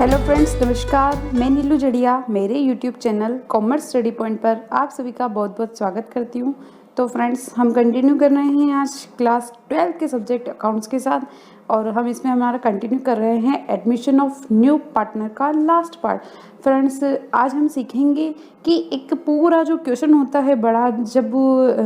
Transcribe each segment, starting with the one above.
Hello friends, नमस्कार। मैं नीलू जड़िया मेरे YouTube channel commerce study point पर आप सभी का बहुत बहुत स्वागत करती हूँ। तो फ्रेंड्स, हम कंटिन्यू कर रहे हैं आज क्लास 12 के सब्जेक्ट अकाउंट्स के साथ, और हम इसमें हमारा कंटिन्यू कर रहे हैं एडमिशन ऑफ न्यू पार्टनर का लास्ट पार्ट। फ्रेंड्स, आज हम सीखेंगे कि एक पूरा जो क्वेश्चन होता है बड़ा, जब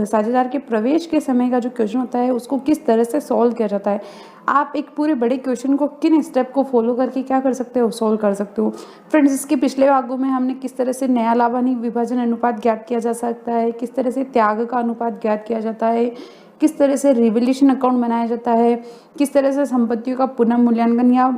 साझेदार के प्रवेश के समय का जो क्वेश्चन होता है उसको किस तरह से सॉल्व किया जाता है। आप एक पूरे बड़े क्वेश्चन को किन स्टेप को फॉलो करके क्या कर सकते हो, सॉल्व कर सकते हो। फ्रेंड्स, इसके पिछले भागों में हमने किस तरह से नया लाभ हानि विभाजन अनुपात ज्ञात किया जा सकता है, किस तरह से त्याग का अनुपात ज्ञात किया जाता है, किस तरह से रिवैल्यूएशन अकाउंट बनाया जाता है, किस तरह से संपत्तियों का पुनः मूल्यांकन या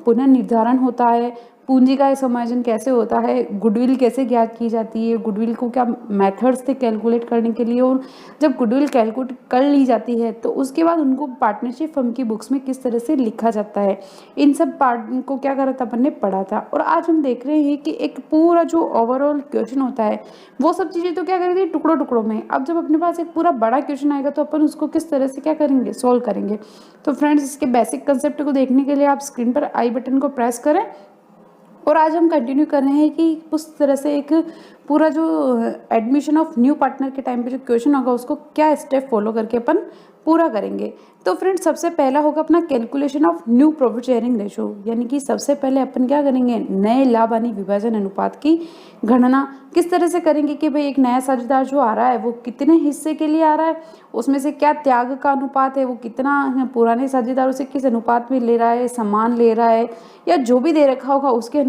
पुनः निर्धारण होता है, पूंजी का समायोजन कैसे होता है, गुडविल कैसे ज्ञात की जाती है, गुडविल को क्या मेथड्स थे कैलकुलेट करने के लिए, और जब गुडविल कैलकुलेट कर ली जाती है तो उसके बाद उनको पार्टनरशिप फर्म की बुक्स में किस तरह से लिखा जाता है। इन सब पार्ट को क्या करा था, अपन ने पढ़ा था। और आज हम देख रहे हैं कि एक पूरा जो ओवरऑल क्वेश्चन होता है वो सब चीज़ें तो क्या करेंगे टुकड़ों टुकड़ों में। अब जब अपने पास एक पूरा बड़ा क्वेश्चन आएगा तो अपन उसको किस तरह से क्या करेंगे, सॉल्व करेंगे। तो फ्रेंड्स, इसके बेसिक कंसेप्ट को देखने के लिए आप स्क्रीन पर आई बटन को प्रेस करें, और आज हम कंटिन्यू कर रहे हैं कि उस तरह से एक पूरा जो एडमिशन ऑफ न्यू पार्टनर के टाइम पे जो क्वेश्चन होगा उसको क्या स्टेप फॉलो करके अपन पूरा करेंगे। तो फ्रेंड्स, सबसे पहला होगा अपना calculation of new profit sharing ratio, यानी कि सबसे पहले अपन क्या करेंगे, नए लाभ हानि विभाजन अनुपात की गणना किस तरह से करेंगे कि भाई एक नया साझेदार जो आ रहा है वो कितने हिस्से के लिए आ रहा है, उसमें से क्या त्याग का अनुपात है, वो कितना पुराने साझेदारों से किस अनुपात में ले रहा है, समान ले रहा है, या जो भी दे रखा होगा उसके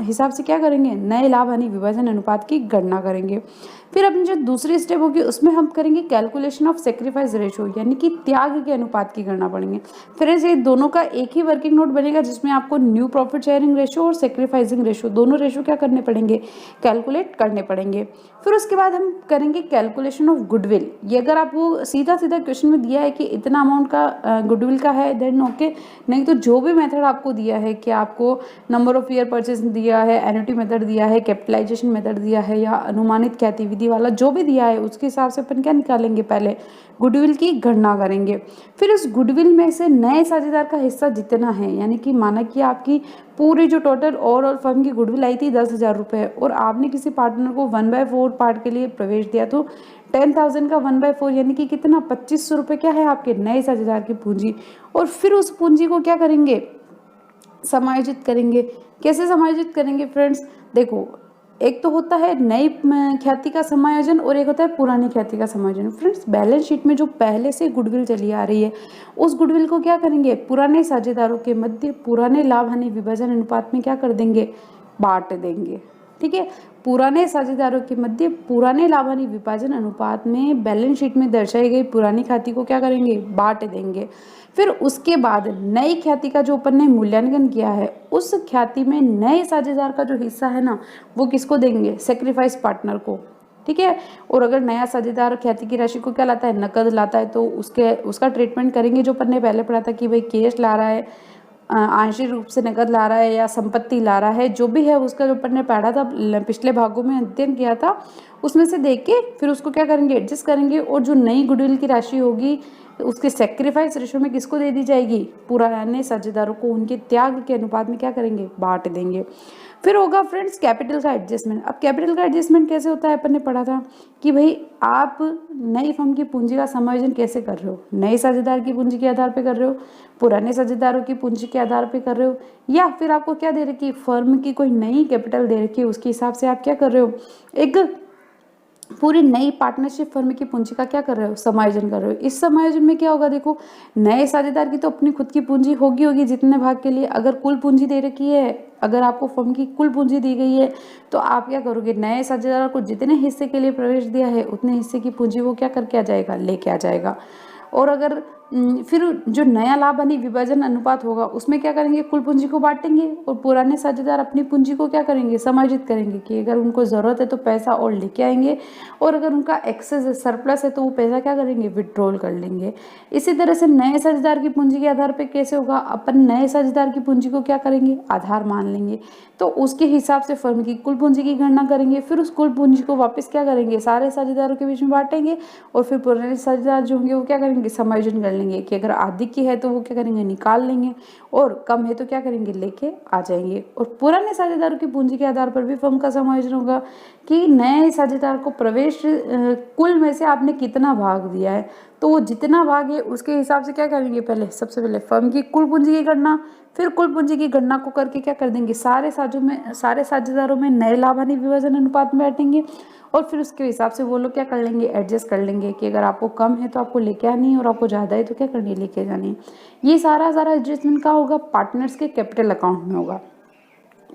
हिसाब से क्या करेंगे, नए लाभ हानि विभाजन अनुपात की गणना करेंगे। फिर अपनी जो दूसरी स्टेप होगी उसमें हम करेंगे कैलकुलेशन ऑफ सेक्रीफाइस रेशो, यानी कि त्याग के अनुपात की गणना पड़ेंगे। फिर ये दोनों का एक ही वर्किंग नोट बनेगा जिसमें आपको न्यू प्रॉफिट शेयरिंग रेशो और सेक्रीफाइसिंग रेशो, दोनों रेशो क्या करने पड़ेंगे, कैलकुलेट करने पड़ेंगे। फिर उसके बाद हम करेंगे कैलकुलेशन ऑफ गुडविल। ये अगर आपको सीधा सीधा क्वेश्चन में दिया है कि इतना अमाउंट का गुडविल का है देन ओके, नहीं तो जो भी मेथड आपको दिया है कि आपको नंबर ऑफ ईयर परचेज दिया है, एन्युटी मेथड दिया है, कैपिटलाइजेशन मेथड दिया है, या अनुमानित ख्याति विधि वाला जो भी दिया है उसके हिसाब से अपन क्या निकालेंगे, पहले गुडविल की गणना करेंगे। फिर उस गुडविल में से नए साझेदार का हिस्सा जितना है, यानी कि माना कि आपकी पूरी जो टोटल ओवरऑल फर्म की गुडविल आई थी 10,000 रुपये, और आपने किसी पार्टनर को 1/4 पार्ट के लिए प्रवेश दिया, तो 10,000 का 1/4 यानी कि कितना 2500 रुपये क्या है आपके नए साझेदार की पूंजी। और फिर उस पूंजी को क्या करेंगे, समायोजित करेंगे। कैसे समायोजित करेंगे फ्रेंड्स, देखो, एक तो होता है नई ख्याति का समायोजन और एक होता है पुरानी ख्याति का समायोजन। फ्रेंड्स, बैलेंस शीट में जो पहले से गुडविल चली आ रही है उस गुडविल को क्या करेंगे, पुराने साझेदारों के मध्य पुराने लाभ हानि विभाजन अनुपात में क्या कर देंगे, बांट देंगे। ठीक है, पुराने साझेदारों के मध्य पुराने लाभ हानि विभाजन अनुपात में बैलेंस शीट में दर्शाई गई पुरानी ख्याति को क्या करेंगे, बांट देंगे। फिर उसके बाद नई ख्याति का जो अपन ने मूल्यांकन किया है उस ख्याति में नए साझेदार का जो हिस्सा है ना वो किसको देंगे, सेक्रीफाइस पार्टनर को। ठीक है, और अगर नया साझेदार ख्याति की राशि को क्या लाता है, नकद लाता है, तो उसका ट्रीटमेंट करेंगे जो अपन ने पहले पढ़ा था कि भाई कैश ला रहा है, आंशिक रूप से नकद ला रहा है, या संपत्ति ला रहा है, जो भी है उसका जो अपन ने पढ़ा था पिछले भागों में अध्ययन किया था उसमें से देख के फिर उसको क्या करेंगे, एडजस्ट करेंगे। और जो नई गुडविल की राशि होगी उसके सेक्रीफाइस रेशो में किसको दे दी जाएगी, पुराने साझेदारों को उनके त्याग के अनुपात में क्या करेंगे, बांट देंगे। फिर होगा फ्रेंड्स कैपिटल का एडजस्टमेंट। अब कैपिटल का एडजस्टमेंट कैसे होता है, अपन ने पढ़ा था कि भाई आप नई फर्म की पूंजी का समायोजन कैसे कर रहे हो, नए साझेदार की पूंजी के आधार पे कर रहे हो, पुराने साझेदारों की पूंजी के आधार पे कर रहे हो, या फिर आपको क्या दे रखी है, फर्म की कोई नई कैपिटल दे रखी है उसके हिसाब से आप क्या कर रहे हो, एक पूरी नई पार्टनरशिप फर्म की पूंजी का क्या कर रहे हो, समायोजन कर रहे हो। इस समायोजन में क्या होगा, देखो, नए साझेदार की तो अपनी खुद की पूंजी होगी जितने भाग के लिए, अगर कुल पूंजी दे रखी है, अगर आपको फर्म की कुल पूंजी दी गई है तो आप क्या करोगे, नए साझेदार को जितने हिस्से के लिए प्रवेश दिया है उतने हिस्से की पूंजी वो क्या करके आ जाएगा, लेके आ जाएगा। और अगर फिर जो नया लाभ हानि विभाजन अनुपात होगा उसमें क्या करेंगे, कुल पूंजी को बांटेंगे, और पुराने साझेदार अपनी पूंजी को क्या करेंगे, समायोजित करेंगे कि अगर उनको ज़रूरत है तो पैसा और लेके आएंगे, और अगर उनका एक्सेस सरप्लस है तो वो पैसा क्या करेंगे, विड्रॉल कर लेंगे। इसी तरह से नए साझेदार की पूंजी के आधार पर कैसे होगा, अपन नए साझेदार की पूंजी को क्या करेंगे, आधार मान लेंगे, तो उसके हिसाब से फर्म की कुल पूंजी की गणना करेंगे। फिर उस कुल पूंजी को वापस क्या करेंगे, सारे साझेदारों के बीच में बांटेंगे, और फिर पुराने साझेदार जो होंगे वो क्या करेंगे, समायोजन कर लेंगे कि अगर आधी की है तो वो क्या करेंगे, निकाल लेंगे, और कम है तो क्या करेंगे, लेके आ जाएंगे। और पुराने साझेदारों की पूंजी के आधार पर भी फर्म का समायोजन होगा कि नए साझेदार को प्रवेश कुल में से आपने कितना भाग दिया है, तो वो जितना भाग है उसके हिसाब से क्या करेंगे, पहले सबसे पहले फर्म की कुल पूंजी की गणना, फिर कुल पूंजी की गणना को करके क्या कर देंगे, सारे साझेदारों में नए लाभ हानि विभाजन अनुपात में बांटेंगे, और फिर उसके हिसाब से वो लोग क्या कर लेंगे, एडजस्ट कर लेंगे कि अगर आपको कम है तो आपको लेके आनी है और आपको ज़्यादा है तो क्या करनी है, लेके जानी है। ये सारा एडजस्टमेंट का होगा, पार्टनर्स के कैपिटल अकाउंट में होगा,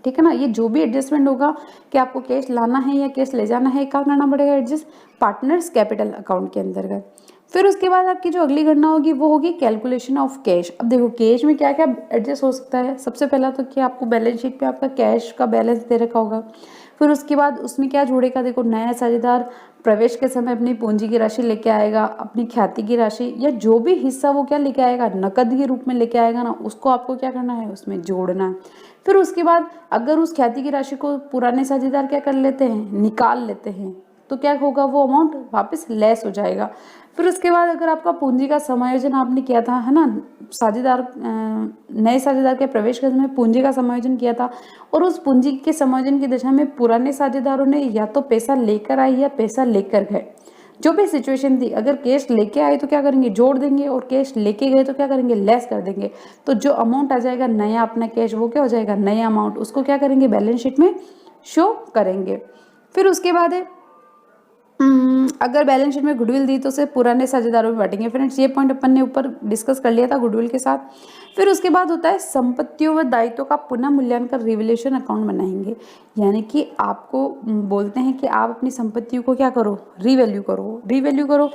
ठीक है ना। ये जो भी एडजस्टमेंट होगा कि आपको कैश लाना है या कैश ले जाना है, कहाँ करना पड़ेगा एडजस्ट, पार्टनर्स कैपिटल अकाउंट के अंतर्गत। फिर उसके बाद आपकी जो अगली गणना होगी वो होगी कैलकुलेशन ऑफ कैश। अब देखो कैश में क्या क्या एडजस्ट हो सकता है। सबसे पहला तो कि आपको बैलेंस शीट पे आपका कैश का बैलेंस दे रखा होगा, फिर उसके बाद उसमें क्या जोड़ेगा, देखो नया साझेदार प्रवेश के समय अपनी पूंजी की राशि लेके आएगा, अपनी ख्याति की राशि या जो भी हिस्सा वो क्या लेके आएगा, नकद के रूप में लेके आएगा ना, उसको आपको क्या करना है, उसमें जोड़ना है। फिर उसके बाद अगर उस ख्याति की राशि को पुराने साझेदार क्या कर लेते हैं, निकाल लेते हैं, तो क्या होगा, वो अमाउंट वापस लेस हो जाएगा। फिर उसके बाद अगर आपका पूंजी का समायोजन आपने किया था, है ना, साझेदार नए साझेदार के प्रवेश के समय पूंजी का समायोजन किया था, और उस पूंजी के समायोजन की दशा में पुराने साझेदारों ने या तो पैसा लेकर आए या पैसा लेकर गए, जो भी सिचुएशन थी, अगर कैश लेके आए तो क्या करेंगे, जोड़ देंगे, और कैश लेके गए तो क्या करेंगे, लेस कर देंगे। तो जो अमाउंट आ जाएगा नया अपना कैश, वो क्या हो जाएगा, नया अमाउंट, उसको क्या करेंगे, बैलेंस शीट में शो करेंगे। फिर उसके बाद है अगर बैलेंस शीट में गुडविल दी तो उसे पुराने साझेदारों में बांटेंगे। फ्रेंड्स ये पॉइंट अपन ने ऊपर डिस्कस कर लिया था गुडविल के साथ। फिर उसके बाद होता है संपत्तियों व दायित्वों का पुनः मूल्यांकन, रिवैल्यूएशन अकाउंट बनाएंगे। यानी कि आपको बोलते हैं कि आप अपनी संपत्तियों को क्या करो, रिवैल्यू करो।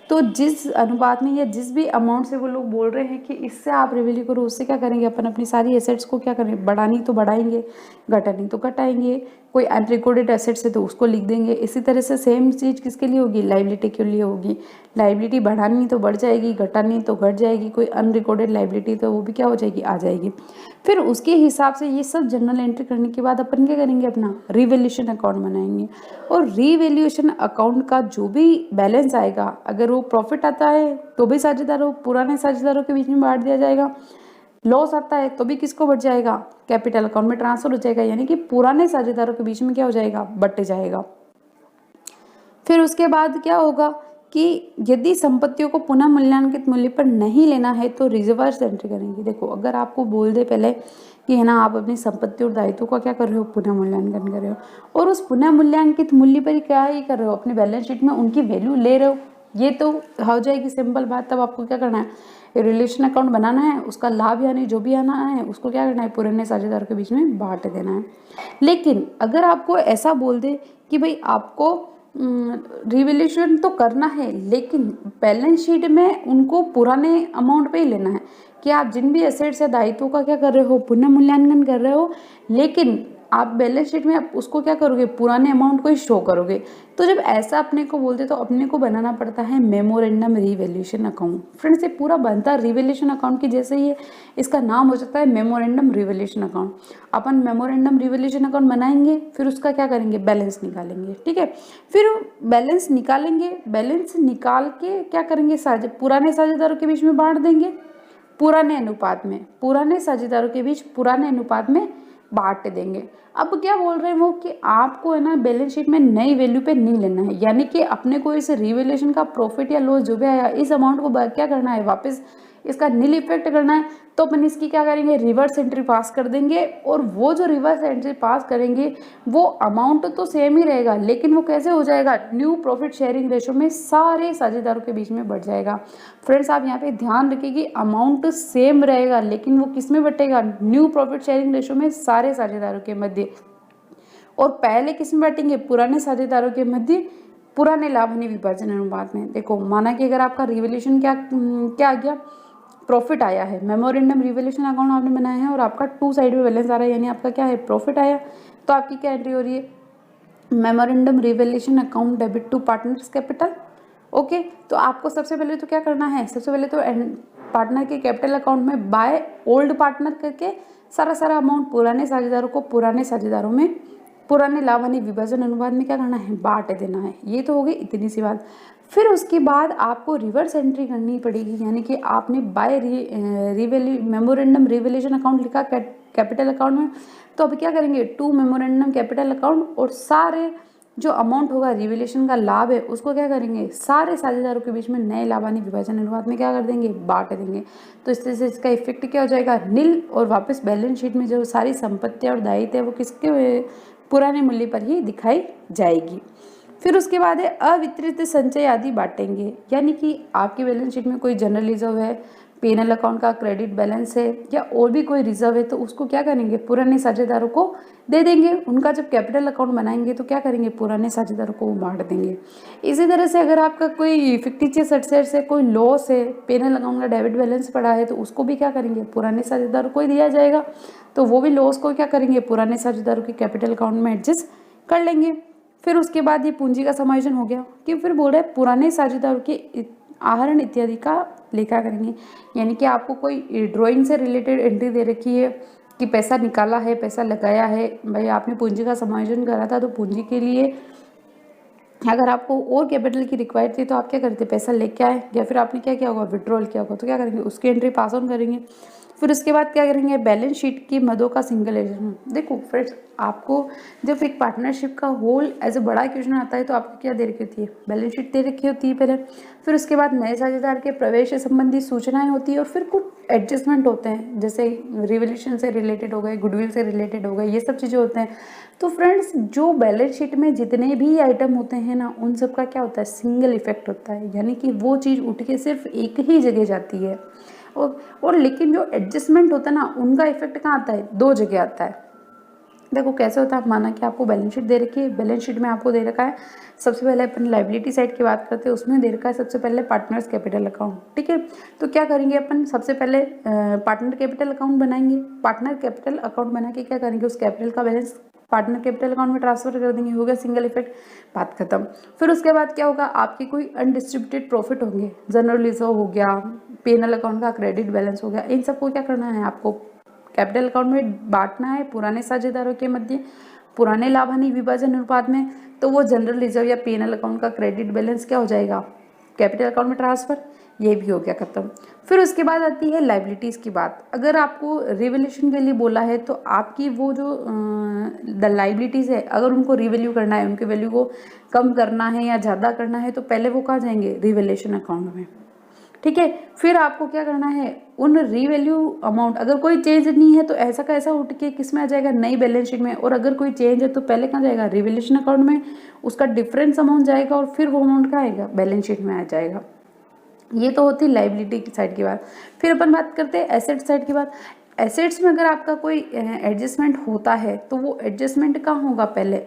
तो जिस अनुपात में या जिस भी अमाउंट से वो लोग बोल रहे हैं कि इससे आप रिवैल्यू करो, उससे क्या करेंगे, अपन अपनी सारी एसेट्स को क्या करेंगे, बढ़ानी तो बढ़ाएंगे, घटानी तो घटाएंगे। कोई अनरिकॉर्डेड एसेट्स है तो उसको लिख देंगे। इसी तरह से सेम चीज़ किसके लिए होगी, लाइबिलिटी के लिए होगी। लाइबिलिटी बढ़ानी तो बढ़ जाएगी, घटानी तो घट जाएगी। कोई अनरिकॉर्डेड लाइबिलिटी तो वो भी क्या हो जाएगी, आ जाएगी। फिर उसके हिसाब से ये सब जर्नल एंट्री करने के बाद अपन क्या करेंगे, अपना रिवैल्यूएशन अकाउंट बनाएंगे। और रिवैल्यूएशन अकाउंट का जो भी बैलेंस आएगा, अगर वो प्रॉफिट आता है तो भी पुराने साझेदारों के बीच में बांट दिया जाएगा। लॉस आता है तो भी किसको बढ़ जाएगा, कैपिटल अकाउंट में ट्रांसफर हो जाएगा, यानी कि पुराने साझेदारों के बीच में क्या हो जाएगा, बट जाएगा। फिर उसके बाद क्या होगा कि यदि संपत्तियों को पुनः मूल्यांकित मूल्य पर नहीं लेना है तो रिवर्स एंट्री करेंगे। देखो अगर आपको बोल दे पहले कि है ना, आप अपनी संपत्ति और दायित्व का क्या कर रहे हो, पुनः मूल्यांकन कर रहे हो, और उस पुनः मूल्यांकित मूल्य पर क्या ही कर रहे हो, अपनी बैलेंस शीट में उनकी वैल्यू ले रहे हो, ये तो हो जाएगी सिंपल बात। तब आपको क्या करना है, रिलेशन अकाउंट बनाना है, उसका लाभ यानी जो भी आना है उसको क्या करना है, पुराने साझेदारों के बीच में बांट देना है। लेकिन अगर आपको ऐसा बोल दे कि भाई आपको रिवैल्यूएशन तो करना है लेकिन बैलेंस शीट में उनको पुराने अमाउंट पे ही लेना है, कि आप जिन भी एसेट्स या दायित्वों का क्या कर रहे हो, पुनः मूल्यांकन कर रहे हो, लेकिन आप बैलेंस शीट में आप उसको क्या करोगे, पुराने अमाउंट को ही शो करोगे। तो जब ऐसा अपने को बोलते तो अपने को बनाना पड़ता है मेमोरेंडम रिवैल्यूएशन अकाउंट। फ्रेंड्स ये पूरा बनता है रिवैल्यूएशन अकाउंट की जैसे ही, इसका नाम हो जाता है मेमोरेंडम रिवैल्यूएशन अकाउंट। अपन मेमोरेंडम रिवैल्यूएशन अकाउंट बनाएंगे, फिर उसका क्या करेंगे, बैलेंस निकालेंगे, ठीक है। फिर बैलेंस निकालेंगे, बैलेंस निकाल के क्या करेंगे, पुराने साझेदारों के बीच में बांट देंगे, पुराने साझेदारों के बीच पुराने अनुपात में बांट देंगे। अब क्या बोल रहे हैं वो कि आपको है ना बैलेंस शीट में नई वैल्यू पे नहीं लेना है, यानी कि अपने को इस रिवैल्यूएशन का प्रॉफिट या लॉस जो भी आया इस अमाउंट को क्या करना है, वापस इसका नील इफेक्ट करना है। तो अपन इसकी क्या करेंगे, रिवर्स एंट्री पास कर देंगे, और वो जो रिवर्स एंट्री पास करेंगे वो अमाउंट तो सेम ही रहेगा, लेकिन वो कैसे हो जाएगा, न्यू प्रॉफिट शेयरिंग रेशो में सारे साझेदारों के बीच में बढ़ जाएगा। फ्रेंड्स आप यहाँ पे ध्यान रखिए कि अमाउंट सेम रहेगा लेकिन वो किस में बटेगा, न्यू प्रॉफिट शेयरिंग रेशो में सारे साझेदारों के मध्य, और पहले किस में बांटेंगे, पुराने साझेदारों के मध्य पुराने लाभ हानि विभाजन अनुपात में। देखो माना कि अगर आपका रिवैल्यूएशन क्या आ गया, प्रॉफिट आया है, मेमोरेंडम रिवैल्यूएशन अकाउंट आपने बनाया है और आपका टू साइड में बैलेंस आ रहा है, यानी आपका क्या है, प्रॉफिट आया, तो आपकी क्या एंट्री हो रही है, memorandum revaluation account debit to partners capital. Okay, तो आपको सबसे पहले तो क्या करना है, सबसे पहले तो पार्टनर के कैपिटल अकाउंट में बाय ओल्ड पार्टनर करके सारा अमाउंट पुराने साझेदारों को पुराने साझेदारों में पुराने लाभ हानि विभाजन अनुपात में क्या करना है, बांट देना है। ये तो हो गई इतनी सी बात। फिर उसके बाद आपको रिवर्स एंट्री करनी पड़ेगी, यानी कि आपने बाय मेमोरेंडम रिवैल्यूएशन अकाउंट लिखा कैपिटल अकाउंट में, तो अब क्या करेंगे, टू मेमोरेंडम कैपिटल अकाउंट, और सारे जो अमाउंट होगा रिवैल्यूएशन का लाभ है उसको क्या करेंगे, सारे साझेदारों के बीच में नए लाभ हानि विभाजन अनुपात में क्या कर देंगे, बांट देंगे। तो इस तरह से इसका इफेक्ट क्या हो जाएगा, नील, और वापस बैलेंस शीट में जो सारी संपत्तियां और दायित्व है वो किसके पुराने मूल्य पर ही दिखाई जाएगी। फिर उसके बाद है अवितरित संचय आदि बांटेंगे, यानी कि आपकी बैलेंस शीट में कोई जनरल रिजर्व है, पेनल अकाउंट का क्रेडिट बैलेंस है, या और भी कोई रिजर्व है, तो उसको क्या करेंगे, पुराने साझेदारों को दे देंगे। उनका जब कैपिटल अकाउंट बनाएंगे तो क्या करेंगे, पुराने साझेदारों को बांट देंगे। इसी तरह से अगर आपका कोई फिक्टिशियस एसेट्स है, कोई लॉस है, पेनल अकाउंट का डेबिट बैलेंस पड़ा है, तो उसको भी क्या करेंगे, पुराने साझेदारों को ही दिया जाएगा। तो वो भी लॉस को क्या करेंगे, पुराने साझेदारों के कैपिटल अकाउंट में एडजस्ट कर लेंगे। फिर उसके बाद ये पूंजी का समायोजन हो गया, कि फिर बोल रहे पुराने साझेदारों के आहरण इत्यादि का लेखा करेंगे, यानी कि आपको कोई ड्राइंग से रिलेटेड एंट्री दे रखी है कि पैसा निकाला है, पैसा लगाया है, भाई आपने पूंजी का समायोजन करा था, तो पूंजी के लिए अगर आपको और कैपिटल की रिक्वायर्ड थी तो आप क्या करते, पैसा लेके आए, या फिर आपने क्या किया होगा, विड्रॉल किया होगा, तो क्या करेंगे, उसकी एंट्री पास ऑन करेंगे। फिर उसके बाद क्या करेंगे, बैलेंस शीट की मदों का सिंगलाइजेशन। देखो फ्रेंड्स, आपको जब एक पार्टनरशिप का होल एज ए बड़ा क्वेश्चन आता है तो आपको क्या दे रखी होती है, बैलेंस शीट दे रखी होती है पहले। फिर उसके बाद नए साझेदार के प्रवेश से संबंधित सूचनाएं होती है, और फिर कुछ एडजस्टमेंट होते हैं, जैसे रिवैल्यूएशन से रिलेटेड हो गए, गुडविल से रिलेटेड हो गए, ये सब चीज़ें होते हैं। तो फ्रेंड्स, जो बैलेंस शीट में जितने भी आइटम होते हैं ना, उन सब का क्या होता है, सिंगल इफेक्ट होता है, यानी कि वो चीज़ उठ के सिर्फ एक ही जगह जाती है। और लेकिन जो एडजस्टमेंट होता है ना, उनका इफेक्ट कहाँ आता है, दो जगह आता है। देखो कैसे होता है, माना कि आपको बैलेंस शीट दे रखी है, बैलेंस शीट में आपको दे रखा है, सबसे पहले अपन लाइबिलिटी साइड की बात करते हैं, उसमें दे रखा है सबसे पहले पार्टनर्स कैपिटल अकाउंट, ठीक है। तो क्या करेंगे अपन, सबसे पहले पार्टनर कैपिटल अकाउंट बनाएंगे। पार्टनर कैपिटल अकाउंट बना के क्या करेंगे, उस कैपिटल का बैलेंस पार्टनर कैपिटल अकाउंट में ट्रांसफर कर देंगे, हो गया सिंगल इफेक्ट, बात खत्म। फिर उसके बाद क्या होगा, आपके कोई अनडिस्ट्रीब्यूटेड प्रॉफिट होंगे, जनरल रिजर्व हो गया, पेनल अकाउंट का क्रेडिट बैलेंस हो गया, इन सबको क्या करना है, आपको कैपिटल अकाउंट में बांटना है पुराने साझेदारों के मध्य, पुराने लाभ हानि विभाजन अनुपात में। तो वो जनरल रिजर्व या पेनल अकाउंट का क्रेडिट बैलेंस क्या हो जाएगा, कैपिटल अकाउंट में ट्रांसफर, ये भी हो गया खत्म। फिर उसके बाद आती है लाइबिलिटीज़ की बात। अगर आपको रिवैल्यूएशन के लिए बोला है तो आपकी वो जो द लाइबिलिटीज़ है, अगर उनको रिवैल्यू करना है, उनके वैल्यू को कम करना है या ज़्यादा करना है, तो पहले वो कहाँ जाएंगे, रिवैल्यूएशन अकाउंट में, ठीक है। फिर आपको क्या करना है, उन रीवैल्यू अमाउंट, अगर कोई चेंज नहीं है तो ऐसा का ऐसा उठ के किस में आ जाएगा, नई बैलेंस शीट में, और अगर कोई चेंज है तो पहले कहाँ जाएगा, रिवैल्यूएशन अकाउंट में, उसका डिफरेंस अमाउंट जाएगा, और फिर वो अमाउंट कहाँ आएगा, बैलेंस शीट में आ जाएगा। ये तो होती लाइबिलिटी की साइड की बात। फिर अपन बात करते हैं एसेट साइड की बात। एसेट्स में अगर आपका कोई एडजस्टमेंट होता है तो वो एडजस्टमेंट कहाँ होगा, पहले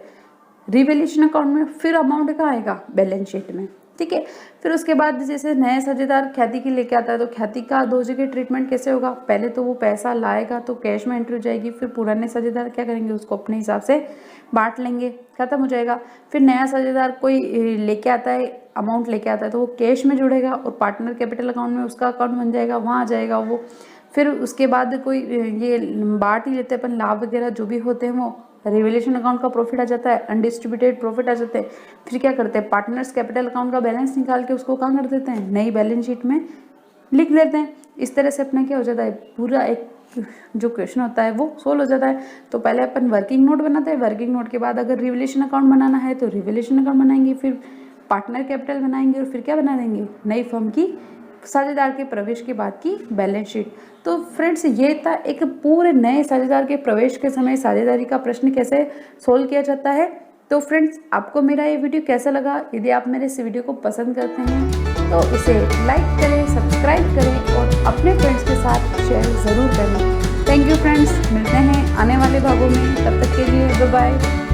रिवैल्यूएशन अकाउंट में, फिर अमाउंट कहाँ आएगा, बैलेंस शीट में, ठीक है। फिर उसके बाद जैसे नए साझेदार ख्याति की लेके आता है, तो ख्याति का दो जगह ट्रीटमेंट कैसे होगा, पहले तो वो पैसा लाएगा तो कैश में एंट्री हो जाएगी, फिर पुराने साझेदार क्या करेंगे, उसको अपने हिसाब से बांट लेंगे, खत्म हो जाएगा। फिर नया साझेदार कोई लेके आता है, अमाउंट लेके आता है, तो वो कैश में जुड़ेगा और पार्टनर कैपिटल अकाउंट में उसका अकाउंट बन जाएगा, वहाँ आ जाएगा वो। फिर उसके बाद कोई ये बांट ही लेते हैं अपन, लाभ वगैरह जो भी होते हैं वो रिवैल्यूएशन अकाउंट का प्रॉफिट आ जाता है, अनडिस्ट्रीब्यूटेड प्रॉफिट आ जाते हैं। फिर क्या करते हैं, पार्टनर्स कैपिटल अकाउंट का बैलेंस निकाल के उसको कहाँ कर देते हैं, नई बैलेंस शीट में लिख देते हैं। इस तरह से अपना क्या हो जाता है, पूरा एक जो क्वेश्चन होता है वो सोल्व हो जाता है। तो पहले अपन वर्किंग नोट बनाते हैं, वर्किंग नोट के बाद अगर रिवैल्यूएशन अकाउंट बनाना है तो रिवैल्यूएशन अकाउंट बनाएंगे, फिर पार्टनर कैपिटल बनाएंगे, और फिर क्या बना देंगे, नई फर्म की साझेदार के प्रवेश के बाद की बैलेंस शीट। तो फ्रेंड्स, ये था एक पूरे नए साझेदार के प्रवेश के समय साझेदारी का प्रश्न कैसे सोल्व किया जाता है। तो फ्रेंड्स, आपको मेरा ये वीडियो कैसा लगा, यदि आप मेरे इस वीडियो को पसंद करते हैं तो इसे लाइक करें, सब्सक्राइब करें और अपने फ्रेंड्स के साथ शेयर ज़रूर करें। थैंक यू फ्रेंड्स, मिलते हैं आने वाले भागों में, तब तक के लिए बाय बाय।